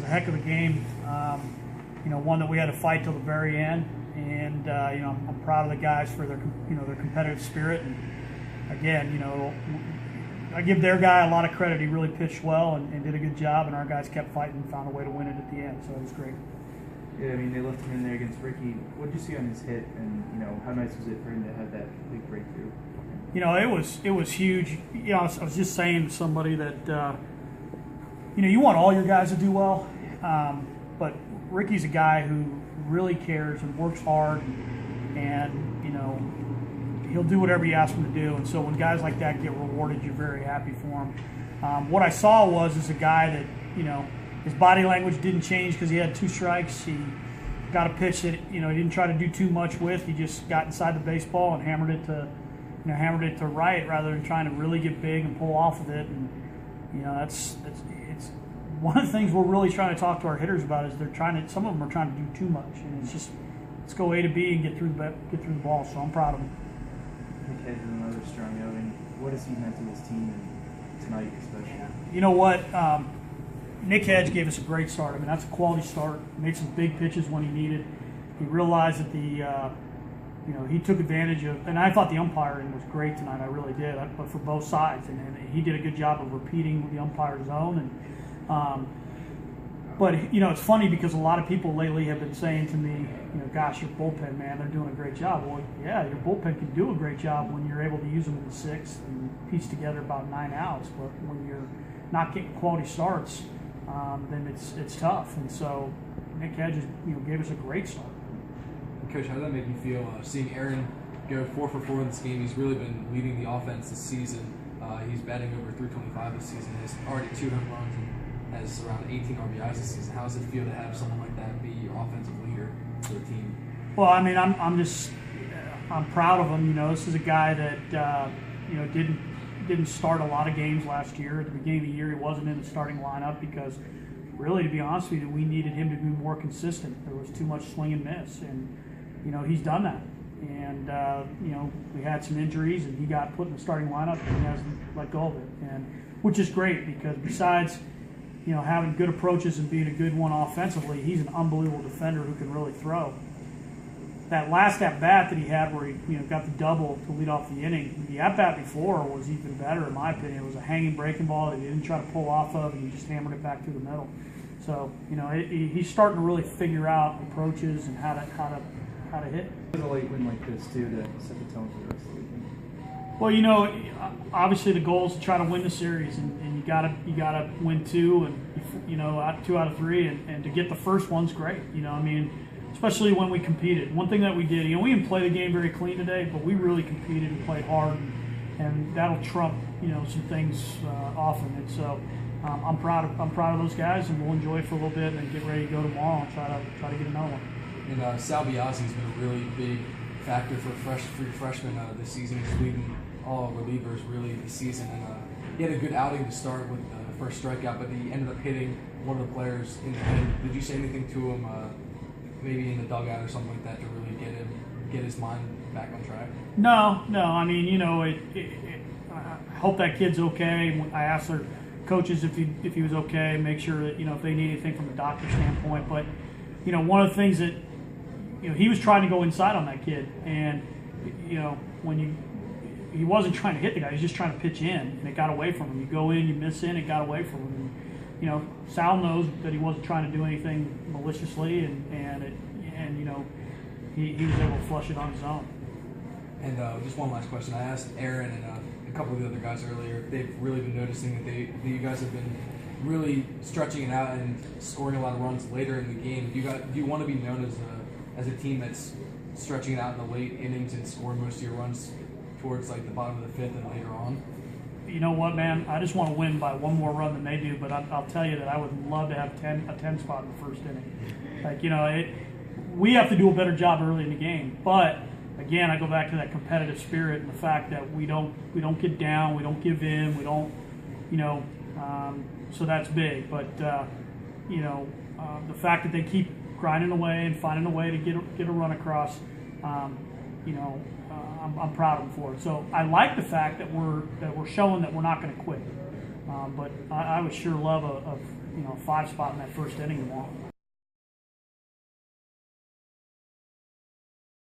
a heck of a game. One that we had to fight till the very end, and I'm proud of the guys for their their competitive spirit. And again, I give their guy a lot of credit. He really pitched well and did a good job, and our guys kept fighting and found a way to win it at the end. So it was great. Yeah, I mean, they left him in there against Ricky. What did you see on his hit, and how nice was it for him to have that big breakthrough? It was huge. I was just saying to somebody that you want all your guys to do well, but Ricky's a guy who really cares and works hard, and he'll do whatever you ask him to do. And so when guys like that get rewarded, you're very happy for him. What I saw was a guy that his body language didn't change because he had 2 strikes. He got a pitch that he didn't try to do too much with. He just got inside the baseball and hammered it to right rather than trying to really get big and pull off of it. And it's one of the things we're really trying to talk to our hitters about is some of them are trying to do too much, and it's just let's go A to B and get through the ball. So I'm proud of him. Nick Hedge is another strong outing. What has he meant to this team and tonight especially? You know what? Nick Hedge gave us a great start. I mean, that's a quality start. Made some big pitches when he needed. He realized that he took advantage of, and I thought the umpiring was great tonight. I really did, but for both sides, and he did a good job of repeating the umpire's zone. But it's funny because a lot of people lately have been saying to me, gosh, your bullpen, man, they're doing a great job. Well, yeah, your bullpen can do a great job when you're able to use them in the 6th and piece together about 9 outs. But when you're not getting quality starts, then it's tough. And so Nick Hedge gave us a great start. Coach, how does that make you feel seeing Aaron go 4 for 4 in this game? He's really been leading the offense this season. He's batting over 325 this season. He's already 2 home runs and has around 18 RBIs this season. How does it feel to have someone like that be your offensive leader for the team? Well, I mean, I'm proud of him. This is a guy that didn't start a lot of games last year. At the beginning of the year, he wasn't in the starting lineup because, really, to be honest with you, we needed him to be more consistent. There was too much swing and miss, and he's done that. And we had some injuries, and he got put in the starting lineup, and he hasn't let go of it, and which is great because besides having good approaches and being a good one offensively, he's an unbelievable defender who can really throw. That last at-bat that he had where he got the double to lead off the inning, the at-bat before was even better in my opinion. It was a hanging breaking ball that he didn't try to pull off of, and he just hammered it back through the middle. So, he's starting to really figure out approaches and how to hit. It was a late win like this, too, to set the tone for the rest of the weekend. Well, obviously the goal is to try to win the series, and you gotta win 2, and 2 out of 3, and to get the first one's great. Especially when we competed. One thing that we did, we didn't play the game very clean today, but we really competed and played hard, and that'll trump some things often. And so I'm proud of those guys, and we'll enjoy it for a little bit, and then get ready to go tomorrow and try to get another one. And Sal Biassi's been a really big factor for freshmen this season. He's leading all relievers really this season, and he had a good outing to start with the first strikeout, but he ended up hitting one of the players in the head. Did you say anything to him, maybe in the dugout or something like that, to really get his mind back on track? No. I mean, I hope that kid's okay. I asked their coaches if he was okay, make sure that if they need anything from a doctor standpoint. But one of the things that he was trying to go inside on that kid, and he wasn't trying to hit the guy, he was just trying to pitch in, and it got away from him. You go in, you miss in, it got away from him. And, Sal knows that he wasn't trying to do anything maliciously, and he was able to flush it on his own. And just one last question. I asked Aaron and a couple of the other guys earlier. They've really been noticing that you guys have been really stretching it out and scoring a lot of runs later in the game. Do you want to be known as a team that's stretching it out in the late innings and scoring most of your runs towards like the bottom of the 5th and later on? You know what, man? I just want to win by one more run than they do, but I'll tell you that I would love to have a 10 spot in the first inning. We have to do a better job early in the game. But again, I go back to that competitive spirit and the fact that we don't get down, we don't give in, we don't, so that's big. But the fact that they keep grinding away and finding a way to get a run across, I'm proud of them for it. So I like the fact that we're showing that we're not going to quit. But I would sure love a 5 spot in that first inning tomorrow.